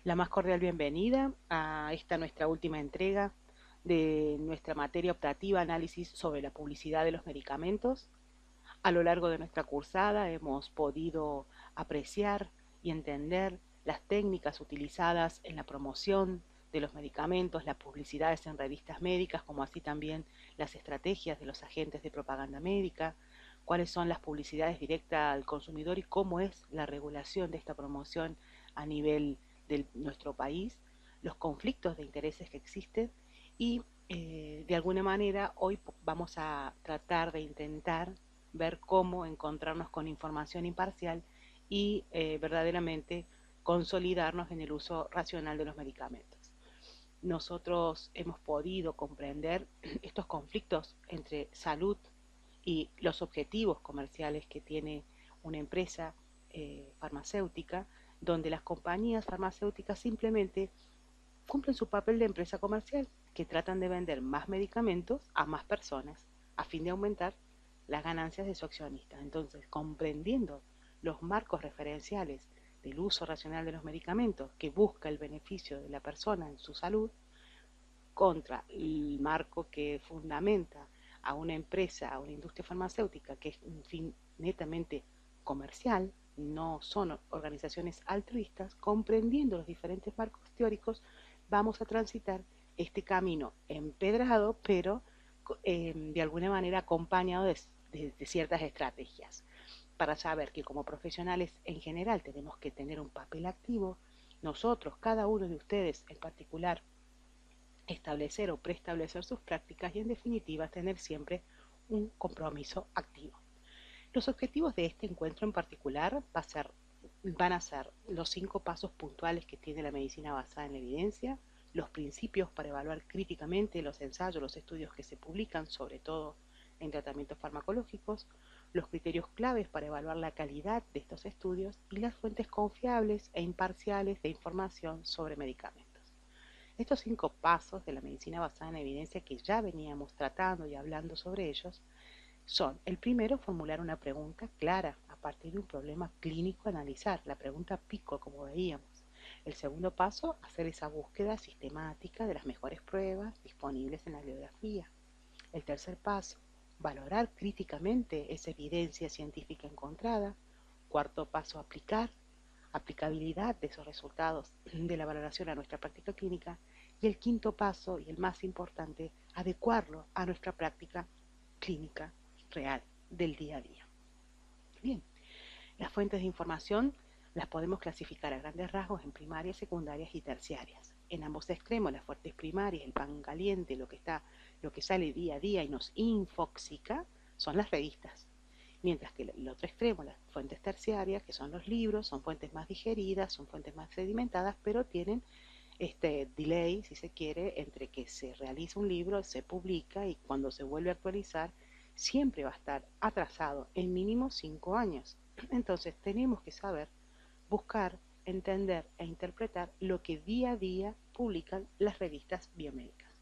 La más cordial bienvenida a esta nuestra última entrega de nuestra materia optativa análisis sobre la publicidad de los medicamentos. A lo largo de nuestra cursada hemos podido apreciar y entender las técnicas utilizadas en la promoción de los medicamentos, las publicidades en revistas médicas, como así también las estrategias de los agentes de propaganda médica, cuáles son las publicidades directas al consumidor y cómo es la regulación de esta promoción a nivel de nuestro país, los conflictos de intereses que existen y de alguna manera hoy vamos a tratar de intentar ver cómo encontrarnos con información imparcial y verdaderamente consolidarnos en el uso racional de los medicamentos. Nosotros hemos podido comprender estos conflictos entre salud y los objetivos comerciales que tiene una empresa farmacéutica, donde las compañías farmacéuticas simplemente cumplen su papel de empresa comercial, que tratan de vender más medicamentos a más personas a fin de aumentar las ganancias de su accionista. Entonces, comprendiendo los marcos referenciales del uso racional de los medicamentos que busca el beneficio de la persona en su salud, contra el marco que fundamenta a una empresa, a una industria farmacéutica, que es un fin netamente comercial, no son organizaciones altruistas, comprendiendo los diferentes marcos teóricos, vamos a transitar este camino empedrado, pero de alguna manera acompañado de ciertas estrategias, para saber que como profesionales en general tenemos que tener un papel activo, nosotros, cada uno de ustedes en particular, establecer o preestablecer sus prácticas y en definitiva tener siempre un compromiso activo. Los objetivos de este encuentro en particular van a ser los 5 pasos puntuales que tiene la medicina basada en la evidencia, los principios para evaluar críticamente los ensayos, los estudios que se publican, sobre todo en tratamientos farmacológicos, los criterios claves para evaluar la calidad de estos estudios y las fuentes confiables e imparciales de información sobre medicamentos. Estos 5 pasos de la medicina basada en evidencia que ya veníamos tratando y hablando sobre ellos son: el primero, formular una pregunta clara a partir de un problema clínico a analizar, la pregunta pico, como veíamos. El segundo paso, hacer esa búsqueda sistemática de las mejores pruebas disponibles en la bibliografía. El tercer paso, valorar críticamente esa evidencia científica encontrada. Cuarto paso, aplicabilidad de esos resultados de la valoración a nuestra práctica clínica. Y el quinto paso, y el más importante, adecuarlo a nuestra práctica clínica real del día a día. Bien, las fuentes de información las podemos clasificar a grandes rasgos en primarias, secundarias y terciarias. En ambos extremos, las fuentes primarias, el pan caliente, lo que sale día a día y nos infoxica, son las revistas. Mientras que el otro extremo, las fuentes terciarias, que son los libros, son fuentes más digeridas, son fuentes más sedimentadas, pero tienen este delay, si se quiere, entre que se realiza un libro, se publica y cuando se vuelve a actualizar, siempre va a estar atrasado en mínimo 5 años. Entonces tenemos que saber buscar, entender e interpretar lo que día a día publican las revistas biomédicas.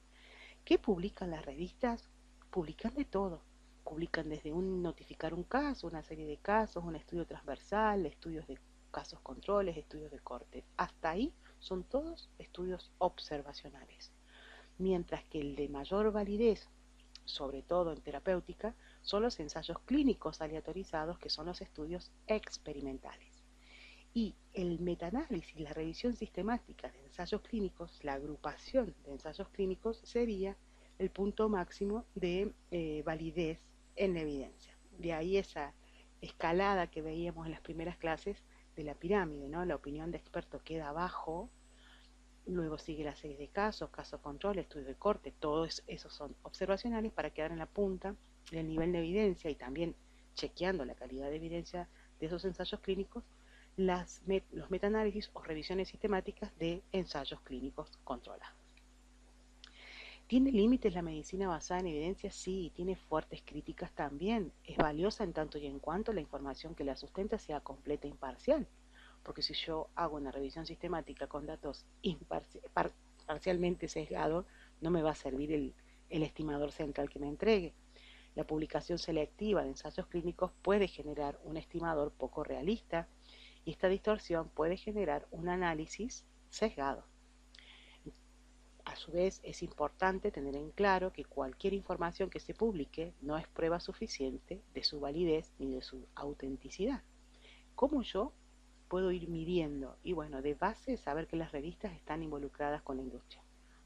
¿Qué publican las revistas? Publican de todo. Publican desde notificar un caso, una serie de casos, un estudio transversal, estudios de casos controles, estudios de corte. Hasta ahí son todos estudios observacionales. Mientras que el de mayor validez, sobre todo en terapéutica, son los ensayos clínicos aleatorizados, que son los estudios experimentales. Y el metaanálisis, la revisión sistemática de ensayos clínicos, la agrupación de ensayos clínicos, sería el punto máximo de validez en la evidencia. De ahí esa escalada que veíamos en las primeras clases de la pirámide, ¿no? La opinión de experto queda abajo, luego sigue la serie de casos, caso control, estudio de corte, todos esos son observacionales para quedar en la punta del nivel de evidencia y también chequeando la calidad de evidencia de esos ensayos clínicos, los metaanálisis o revisiones sistemáticas de ensayos clínicos controlados. ¿Tiene límites la medicina basada en evidencia? Sí, tiene fuertes críticas también. Es valiosa en tanto y en cuanto la información que la sustenta sea completa e imparcial. Porque si yo hago una revisión sistemática con datos parcialmente sesgados, no me va a servir el estimador central que me entregue. La publicación selectiva de ensayos clínicos puede generar un estimador poco realista y esta distorsión puede generar un análisis sesgado. A su vez, es importante tener en claro que cualquier información que se publique no es prueba suficiente de su validez ni de su autenticidad. ¿Cómo yo puedo ir midiendo? Y bueno, de base saber que las revistas están involucradas con la industria.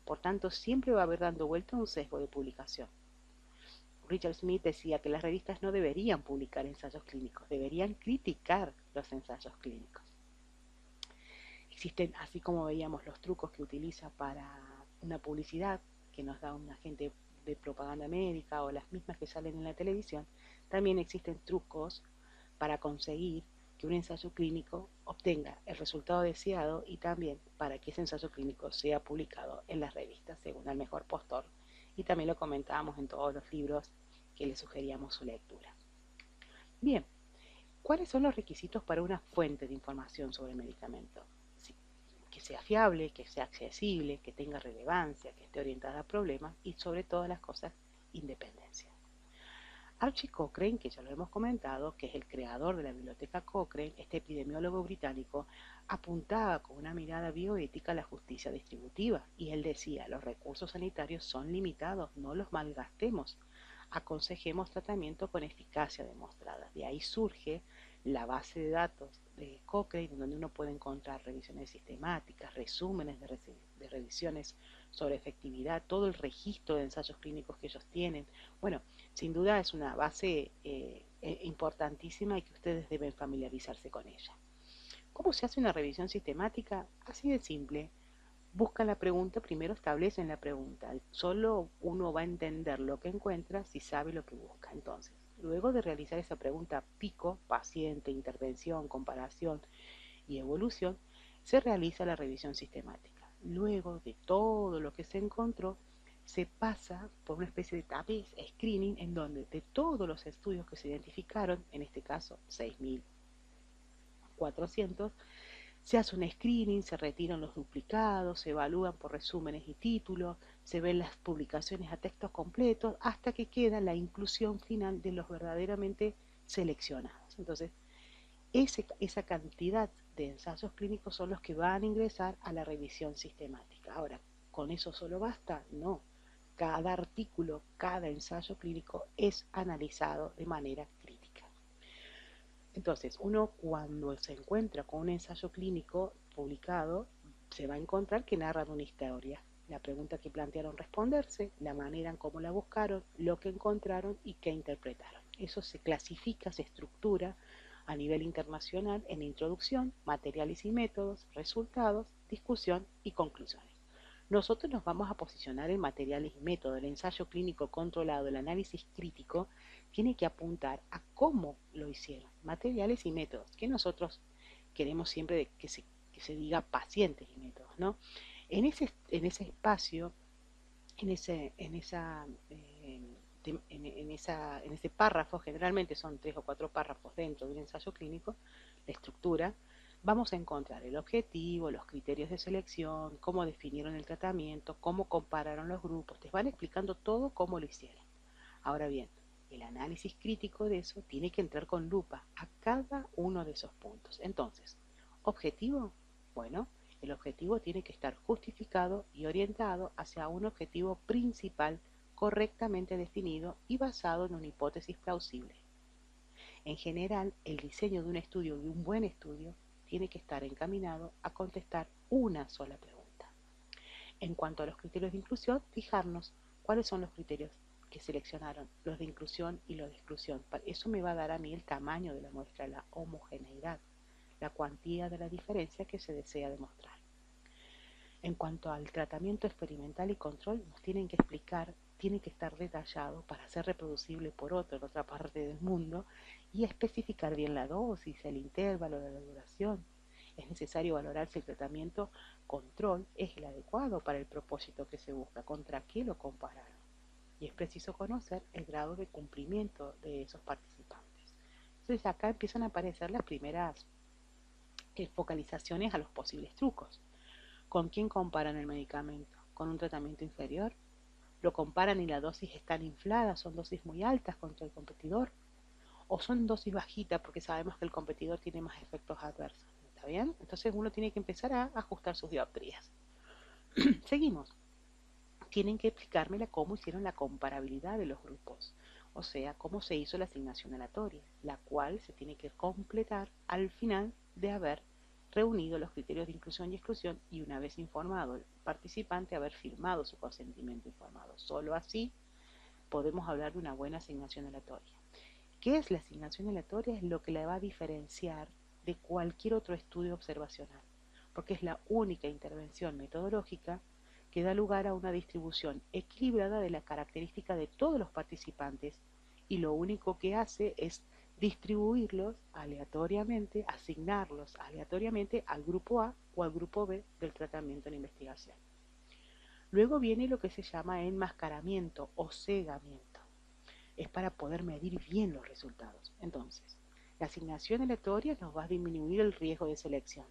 Por tanto, siempre va a haber dando vuelta un sesgo de publicación. Richard Smith decía que las revistas no deberían publicar ensayos clínicos, deberían criticar los ensayos clínicos. Existen, así como veíamos los trucos que utiliza para una publicidad que nos da un agente de propaganda médica o las mismas que salen en la televisión, también existen trucos para conseguir que un ensayo clínico obtenga el resultado deseado y también para que ese ensayo clínico sea publicado en las revistas según el mejor postor. Y también lo comentábamos en todos los libros que le sugeríamos su lectura. Bien, ¿cuáles son los requisitos para una fuente de información sobre el medicamento? Sí, que sea fiable, que sea accesible, que tenga relevancia, que esté orientada a problemas y sobre todas las cosas, independencia. Archie Cochrane, que ya lo hemos comentado, que es el creador de la biblioteca Cochrane, este epidemiólogo británico, apuntaba con una mirada bioética a la justicia distributiva y él decía, los recursos sanitarios son limitados, no los malgastemos, aconsejemos tratamiento con eficacia demostrada. De ahí surge la base de datos de Cochrane, donde uno puede encontrar revisiones sistemáticas, resúmenes de revisiones sobre efectividad, todo el registro de ensayos clínicos que ellos tienen. Bueno, sin duda es una base importantísima y que ustedes deben familiarizarse con ella. ¿Cómo se hace una revisión sistemática? Así de simple. Buscan la pregunta, primero establecen la pregunta. Solo uno va a entender lo que encuentra si sabe lo que busca. Entonces, luego de realizar esa pregunta pico, paciente, intervención, comparación y evolución, se realiza la revisión sistemática. Luego de todo lo que se encontró, se pasa por una especie de tapiz, screening, en donde de todos los estudios que se identificaron, en este caso 6.400, se hace un screening, se retiran los duplicados, se evalúan por resúmenes y títulos, se ven las publicaciones a textos completos, hasta que queda la inclusión final de los verdaderamente seleccionados. Entonces, esa cantidad de ensayos clínicos son los que van a ingresar a la revisión sistemática. Ahora, ¿con eso solo basta? No. Cada artículo, cada ensayo clínico es analizado de manera crítica. Entonces, uno cuando se encuentra con un ensayo clínico publicado, se va a encontrar que narran una historia. La pregunta que plantearon responderse, la manera en cómo la buscaron, lo que encontraron y qué interpretaron. Eso se clasifica, se estructura a nivel internacional en introducción, materiales y métodos, resultados, discusión y conclusiones. Nosotros nos vamos a posicionar en materiales y métodos. El ensayo clínico controlado, el análisis crítico, tiene que apuntar a cómo lo hicieron. Materiales y métodos, que nosotros queremos siempre que se diga pacientes y métodos, ¿no? En ese espacio, en ese párrafo, generalmente son 3 o 4 párrafos dentro de un ensayo clínico, la estructura, vamos a encontrar el objetivo, los criterios de selección, cómo definieron el tratamiento, cómo compararon los grupos, te van explicando todo cómo lo hicieron. Ahora bien, el análisis crítico de eso tiene que entrar con lupa a cada uno de esos puntos. Entonces, objetivo, bueno, el objetivo tiene que estar justificado y orientado hacia un objetivo principal correctamente definido y basado en una hipótesis plausible. En general, el diseño de un estudio, de un buen estudio, tiene que estar encaminado a contestar una sola pregunta. En cuanto a los criterios de inclusión, fijarnos cuáles son los criterios que seleccionaron, los de inclusión y los de exclusión. Eso me va a dar a mí el tamaño de la muestra, la homogeneidad, la cuantía de la diferencia que se desea demostrar. En cuanto al tratamiento experimental y control, nos tienen que explicar, tiene que estar detallado para ser reproducible por otro en otra parte del mundo y especificar bien la dosis, el intervalo, la duración. Es necesario valorar si el tratamiento control es el adecuado para el propósito que se busca, contra qué lo compararon. Y es preciso conocer el grado de cumplimiento de esos participantes. Entonces acá empiezan a aparecer las primeras focalizaciones a los posibles trucos. ¿Con quién comparan el medicamento? ¿Con un tratamiento inferior? ¿Lo comparan y la dosis están infladas? ¿Son dosis muy altas contra el competidor? ¿O son dosis bajitas porque sabemos que el competidor tiene más efectos adversos? ¿Está bien? Entonces uno tiene que empezar a ajustar sus dioptrías. Seguimos. Tienen que explicármela cómo hicieron la comparabilidad de los grupos, o sea, cómo se hizo la asignación aleatoria, la cual se tiene que completar al final de haber reunido los criterios de inclusión y exclusión y una vez informado el participante haber firmado su consentimiento informado. Solo así podemos hablar de una buena asignación aleatoria. ¿Qué es la asignación aleatoria? Es lo que la va a diferenciar de cualquier otro estudio observacional, porque es la única intervención metodológica que da lugar a una distribución equilibrada de la característica de todos los participantes y lo único que hace es distribuirlos aleatoriamente, asignarlos aleatoriamente al grupo A o al grupo B del tratamiento en investigación. Luego viene lo que se llama enmascaramiento o cegamiento. Es para poder medir bien los resultados. Entonces, la asignación aleatoria nos va a disminuir el riesgo de selección,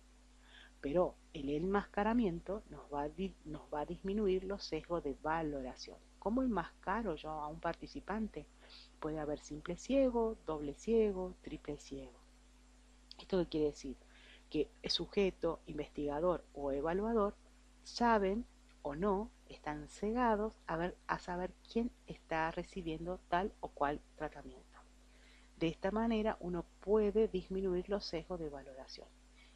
pero el enmascaramiento nos va a disminuir los sesgos de valoración. ¿Cómo enmascaro yo a un participante? Puede haber simple ciego, doble ciego, triple ciego. ¿Esto qué quiere decir? Que el sujeto, investigador o evaluador saben o no, están cegados a saber quién está recibiendo tal o cual tratamiento. De esta manera uno puede disminuir los sesgos de valoración.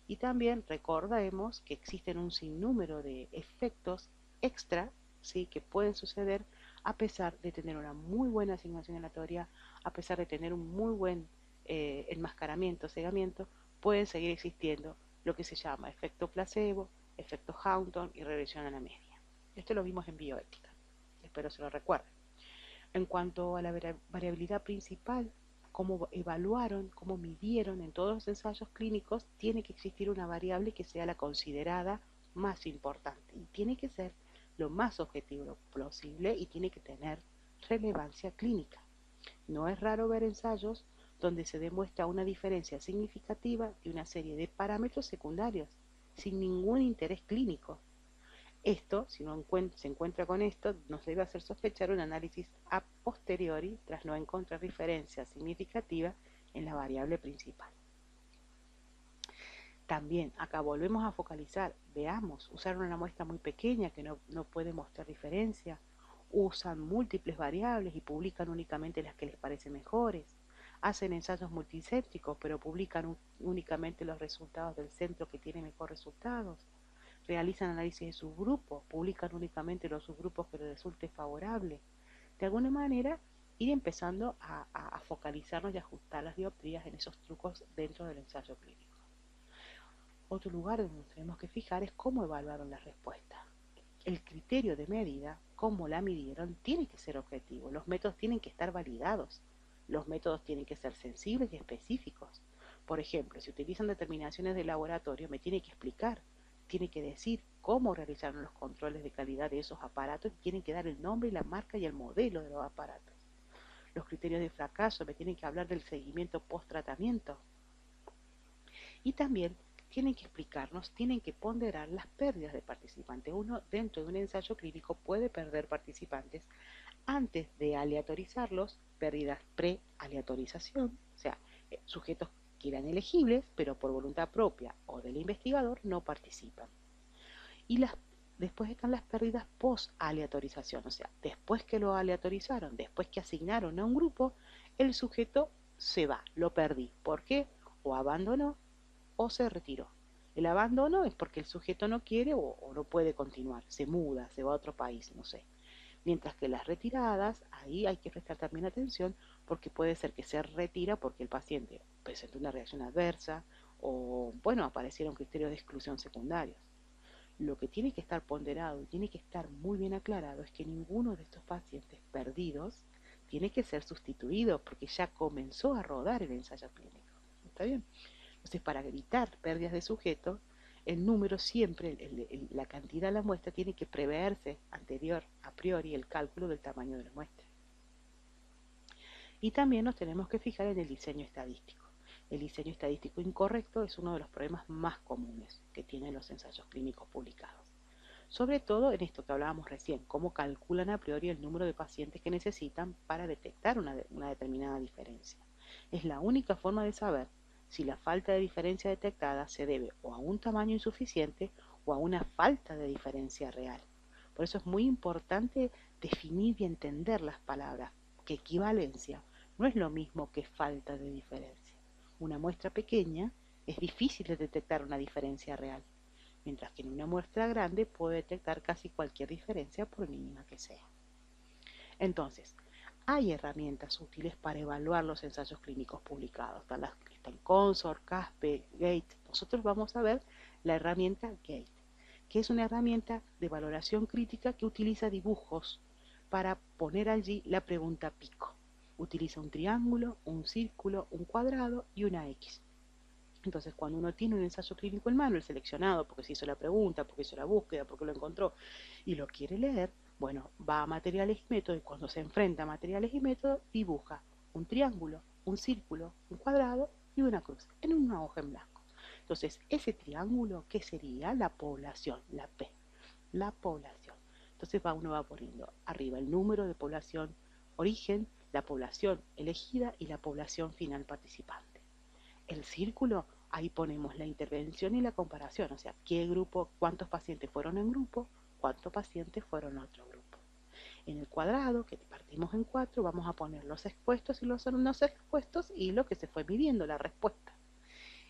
Y también recordemos que existen un sinnúmero de efectos extra, ¿sí?, que pueden suceder a pesar de tener una muy buena asignación aleatoria, a pesar de tener un muy buen enmascaramiento, cegamiento, pueden seguir existiendo lo que se llama efecto placebo, efecto Houghton y regresión a la media. Esto lo vimos en bioética, espero se lo recuerden. En cuanto a la variabilidad principal, cómo evaluaron, cómo midieron en todos los ensayos clínicos, tiene que existir una variable que sea la considerada más importante y tiene que ser lo más objetivo posible y tiene que tener relevancia clínica. No es raro ver ensayos donde se demuestra una diferencia significativa de una serie de parámetros secundarios sin ningún interés clínico. Esto, si no se encuentra con esto, nos debe hacer sospechar un análisis a posteriori tras no encontrar diferencia significativa en la variable principal. También acá volvemos a focalizar, veamos, usaron una muestra muy pequeña que no puede mostrar diferencia, usan múltiples variables y publican únicamente las que les parecen mejores, hacen ensayos multicéntricos pero publican únicamente los resultados del centro que tiene mejor resultados, realizan análisis de subgrupos, publican únicamente los subgrupos que les resulte favorable. De alguna manera, ir empezando a focalizarnos y ajustar las dioptrías en esos trucos dentro del ensayo clínico. Otro lugar donde nos tenemos que fijar es cómo evaluaron la respuesta. El criterio de medida, cómo la midieron, tiene que ser objetivo. Los métodos tienen que estar validados. Los métodos tienen que ser sensibles y específicos. Por ejemplo, si utilizan determinaciones de laboratorio, me tiene que explicar, tiene que decir cómo realizaron los controles de calidad de esos aparatos y tienen que dar el nombre y la marca y el modelo de los aparatos. Los criterios de fracaso, me tienen que hablar del seguimiento post-tratamiento. Y también tienen que explicarnos, tienen que ponderar las pérdidas de participantes. Uno dentro de un ensayo clínico puede perder participantes antes de aleatorizarlos, pérdidas pre-aleatorización, o sea, sujetos que eran elegibles, pero por voluntad propia o del investigador no participan. Y después están las pérdidas post-aleatorización, o sea, después que lo aleatorizaron, después que asignaron a un grupo, el sujeto se va, lo perdí. ¿Por qué? O abandonó o se retiró. El abandono es porque el sujeto no quiere o no puede continuar, se muda, se va a otro país, no sé. Mientras que las retiradas, ahí hay que prestar también atención porque puede ser que se retira porque el paciente presenta una reacción adversa o, bueno, aparecieron criterios de exclusión secundarios. Lo que tiene que estar ponderado y tiene que estar muy bien aclarado es que ninguno de estos pacientes perdidos tiene que ser sustituido porque ya comenzó a rodar el ensayo clínico. ¿Está bien? Entonces, para evitar pérdidas de sujeto, el número siempre, la cantidad de la muestra tiene que preverse anterior, a priori, el cálculo del tamaño de la muestra. Y también nos tenemos que fijar en el diseño estadístico. El diseño estadístico incorrecto es uno de los problemas más comunes que tienen los ensayos clínicos publicados. Sobre todo en esto que hablábamos recién, cómo calculan a priori el número de pacientes que necesitan para detectar una determinada diferencia. Es la única forma de saber si la falta de diferencia detectada se debe o a un tamaño insuficiente o a una falta de diferencia real. Por eso es muy importante definir y entender las palabras, que equivalencia no es lo mismo que falta de diferencia. Una muestra pequeña es difícil de detectar una diferencia real, mientras que en una muestra grande puedo detectar casi cualquier diferencia por mínima que sea. Entonces, hay herramientas útiles para evaluar los ensayos clínicos publicados. Están Consort, CASPE, GATE. Nosotros vamos a ver la herramienta GATE, que es una herramienta de valoración crítica que utiliza dibujos para poner allí la pregunta pico. Utiliza un triángulo, un círculo, un cuadrado y una X. Entonces, cuando uno tiene un ensayo clínico en mano, el seleccionado, porque se hizo la pregunta, porque hizo la búsqueda, porque lo encontró, y lo quiere leer, bueno, va a materiales y métodos, y cuando se enfrenta a materiales y métodos, dibuja un triángulo, un círculo, un cuadrado y una cruz, en una hoja en blanco. Entonces, ese triángulo, ¿qué sería? La población, la P, la población. Entonces uno va poniendo arriba el número de población origen, la población elegida y la población final participante. El círculo, ahí ponemos la intervención y la comparación, o sea, qué grupo, cuántos pacientes fueron en grupo, cuántos pacientes fueron en otro grupo. En el cuadrado, que partimos en 4, vamos a poner los expuestos y los no expuestos y lo que se fue midiendo, la respuesta.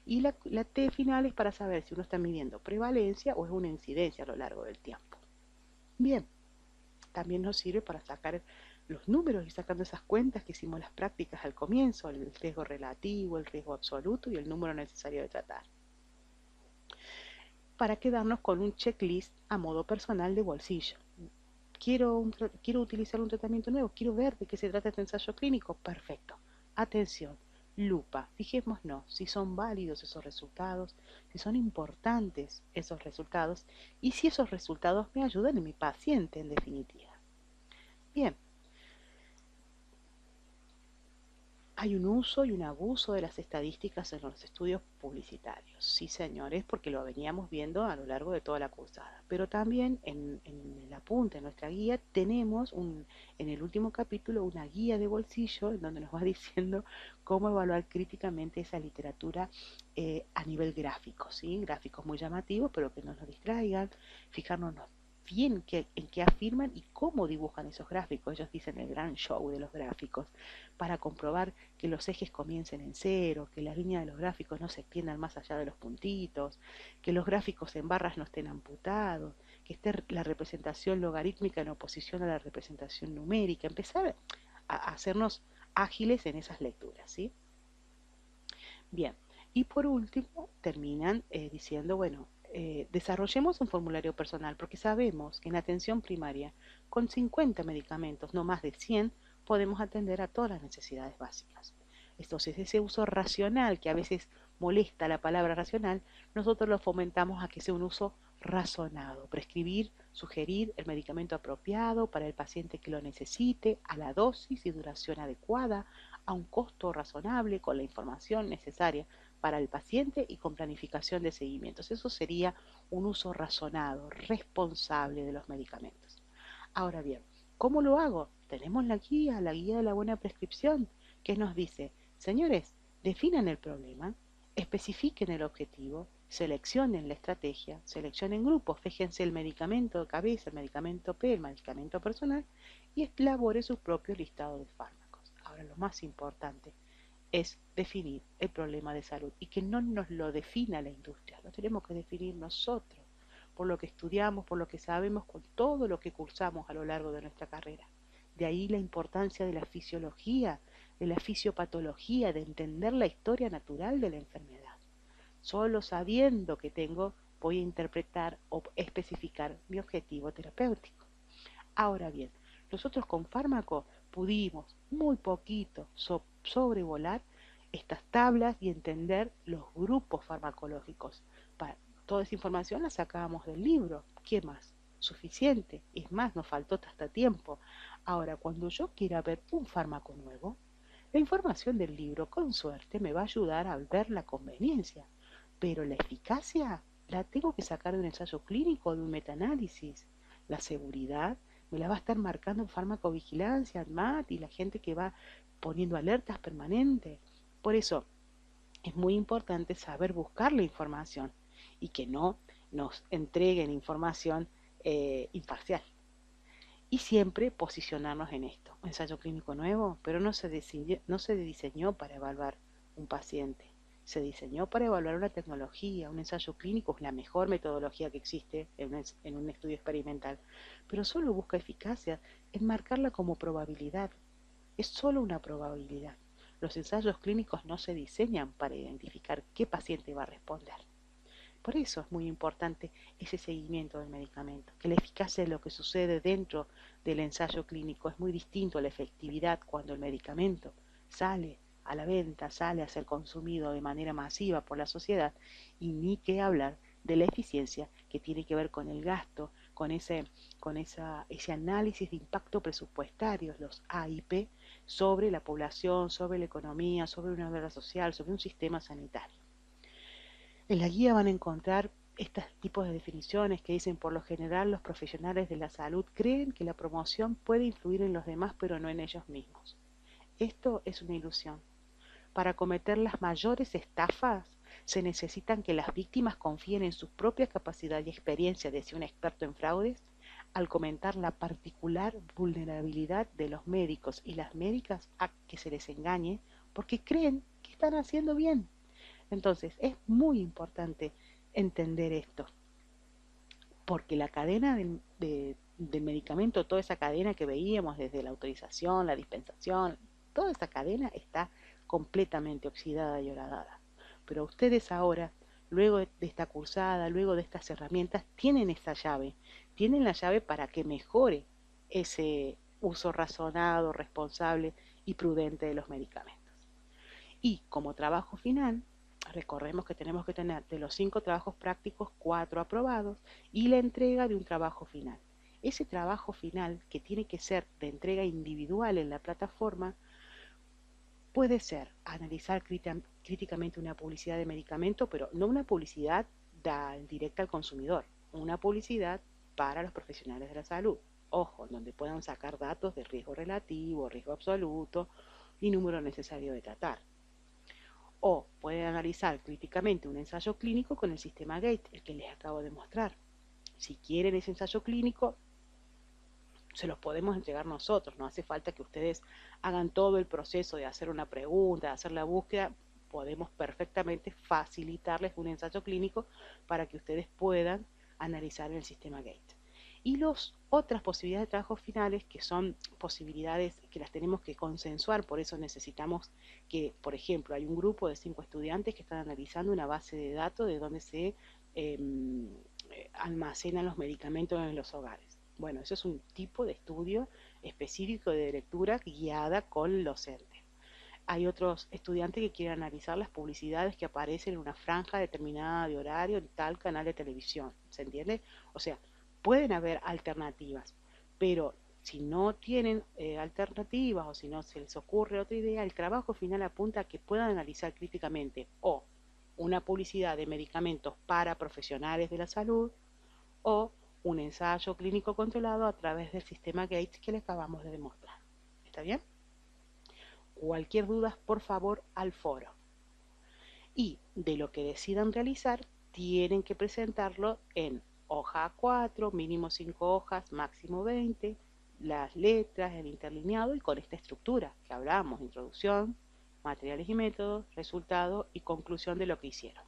Y la T final es para saber si uno está midiendo prevalencia o es una incidencia a lo largo del tiempo. Bien, también nos sirve para sacar los números y sacando esas cuentas que hicimos las prácticas al comienzo, el riesgo relativo, el riesgo absoluto y el número necesario de tratar, para quedarnos con un checklist a modo personal de bolsillo. Quiero utilizar un tratamiento nuevo, quiero ver de qué se trata este ensayo clínico, perfecto. Atención, lupa, fijémonos si son válidos esos resultados, si son importantes esos resultados y si esos resultados me ayudan en mi paciente en definitiva. Bien, hay un uso y un abuso de las estadísticas en los estudios publicitarios. Sí, señores, porque lo veníamos viendo a lo largo de toda la cursada. Pero también en el apunte, en nuestra guía, tenemos en el último capítulo una guía de bolsillo en donde nos va diciendo cómo evaluar críticamente esa literatura a nivel gráfico, ¿sí? Gráficos muy llamativos, pero que no nos distraigan, fijarnos bien en qué afirman y cómo dibujan esos gráficos. Ellos dicen el gran show de los gráficos, para comprobar que los ejes comiencen en cero, que las líneas de los gráficos no se extiendan más allá de los puntitos, que los gráficos en barras no estén amputados, que esté la representación logarítmica en oposición a la representación numérica, empezar a hacernos ágiles en esas lecturas, ¿sí? Bien, y por último terminan diciendo, bueno, desarrollemos un formulario personal porque sabemos que en atención primaria, con 50 medicamentos, no más de 100, podemos atender a todas las necesidades básicas. Entonces, ese uso racional, que a veces molesta la palabra racional, nosotros lo fomentamos a que sea un uso razonado. Prescribir, sugerir el medicamento apropiado para el paciente que lo necesite, a la dosis y duración adecuada, a un costo razonable, con la información necesaria para el paciente y con planificación de seguimientos. Eso sería un uso razonado, responsable de los medicamentos. Ahora bien, ¿cómo lo hago? Tenemos la guía de la buena prescripción, que nos dice, señores, definan el problema, especifiquen el objetivo, seleccionen la estrategia, seleccionen grupos, fíjense el medicamento de cabeza, el medicamento P, el medicamento personal y elabore su propio listado de fármacos. Ahora, lo más importante es definir el problema de salud y que no nos lo defina la industria, lo tenemos que definir nosotros, por lo que estudiamos, por lo que sabemos, con todo lo que cursamos a lo largo de nuestra carrera. De ahí la importancia de la fisiología, de la fisiopatología, de entender la historia natural de la enfermedad. Solo sabiendo que tengo, voy a interpretar o especificar mi objetivo terapéutico. Ahora bien, nosotros con fármaco pudimos muy poquito sobrevolar estas tablas y entender los grupos farmacológicos. Toda esa información la sacábamos del libro. ¿Qué más? Suficiente. Es más, nos faltó hasta tiempo. Ahora, cuando yo quiera ver un fármaco nuevo, la información del libro, con suerte, me va a ayudar a ver la conveniencia. Pero la eficacia la tengo que sacar de un ensayo clínico, de un metaanálisis. La seguridad me la va a estar marcando en farmacovigilancia, ANMAT y la gente que va poniendo alertas permanentes. Por eso, Es muy importante saber buscar la información y que no nos entreguen información imparcial. Y siempre posicionarnos en esto. Un ensayo clínico nuevo, pero no se diseñó para evaluar un paciente. Se diseñó para evaluar una tecnología. Un ensayo clínico es la mejor metodología que existe en un estudio experimental, pero solo busca eficacia en marcarla como probabilidad. Es solo una probabilidad. Los ensayos clínicos no se diseñan para identificar qué paciente va a responder. Por eso es muy importante ese seguimiento del medicamento, que la eficacia de lo que sucede dentro del ensayo clínico es muy distinto a la efectividad cuando el medicamento sale a la venta, sale a ser consumido de manera masiva por la sociedad, y ni qué hablar de la eficiencia que tiene que ver con el gasto, ese análisis de impacto presupuestario, los AIP, sobre la población, sobre la economía, sobre una obra social, sobre un sistema sanitario. En la guía van a encontrar estos tipos de definiciones que dicen: por lo general los profesionales de la salud creen que la promoción puede influir en los demás pero no en ellos mismos. Esto es una ilusión. Para cometer las mayores estafas se necesitan que las víctimas confíen en su propia capacidad y experiencia, decía un experto en fraudes, al comentar la particular vulnerabilidad de los médicos y las médicas a que se les engañe porque creen que están haciendo bien. Entonces, es muy importante entender esto, porque la cadena del medicamento, toda esa cadena que veíamos desde la autorización, la dispensación, toda esa cadena está completamente oxidada y horadada. Pero ustedes ahora, luego de esta cursada, luego de estas herramientas, tienen esa llave, tienen la llave para que mejore ese uso razonado, responsable y prudente de los medicamentos. Y como trabajo final, recordemos que tenemos que tener de los 5 trabajos prácticos 4 aprobados y la entrega de un trabajo final. Ese trabajo final, que tiene que ser de entrega individual en la plataforma, puede ser analizar críticamente una publicidad de medicamento, pero no una publicidad directa al consumidor, una publicidad para los profesionales de la salud. Ojo, donde puedan sacar datos de riesgo relativo, riesgo absoluto y número necesario de tratar. O pueden analizar críticamente un ensayo clínico con el sistema GATE, el que les acabo de mostrar. Si quieren ese ensayo clínico, se los podemos entregar nosotros. No hace falta que ustedes hagan todo el proceso de hacer una pregunta, de hacer la búsqueda. Podemos perfectamente facilitarles un ensayo clínico para que ustedes puedan analizar en el sistema GATE. Y las otras posibilidades de trabajos finales, que son posibilidades que las tenemos que consensuar, por eso necesitamos que, por ejemplo, hay un grupo de 5 estudiantes que están analizando una base de datos de donde se almacenan los medicamentos en los hogares. Bueno, eso es un tipo de estudio específico de lectura guiada con los entes. Hay otros estudiantes que quieren analizar las publicidades que aparecen en una franja determinada de horario en tal canal de televisión. ¿Se entiende? O sea, pueden haber alternativas, pero si no tienen alternativas o si no se les ocurre otra idea, el trabajo final apunta a que puedan analizar críticamente o una publicidad de medicamentos para profesionales de la salud o un ensayo clínico controlado a través del sistema Gates que le acabamos de demostrar. ¿Está bien? Cualquier duda, por favor, al foro. Y de lo que decidan realizar, tienen que presentarlo en hoja 4, mínimo 5 hojas, máximo 20, las letras, el interlineado y con esta estructura que hablamos: introducción, materiales y métodos, resultado y conclusión de lo que hicieron.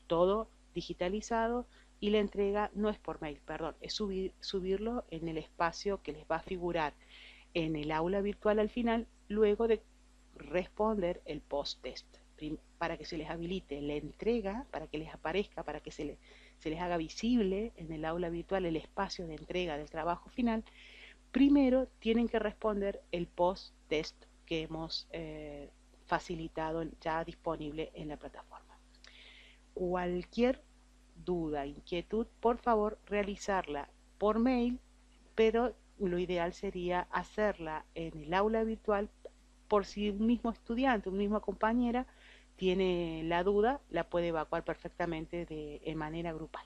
Todo digitalizado, y la entrega no es por mail, perdón, es subirlo en el espacio que les va a figurar en el aula virtual al final, luego de responder el post-test, para que se les habilite la entrega, para que les aparezca, para que se les haga visible en el aula virtual el espacio de entrega del trabajo final. Primero tienen que responder el post-test que hemos facilitado, ya disponible en la plataforma. Cualquier duda, inquietud, por favor realizarla por mail, pero lo ideal sería hacerla en el aula virtual, por si un mismo estudiante, una misma compañera tiene la duda, la puede evacuar perfectamente en manera grupal.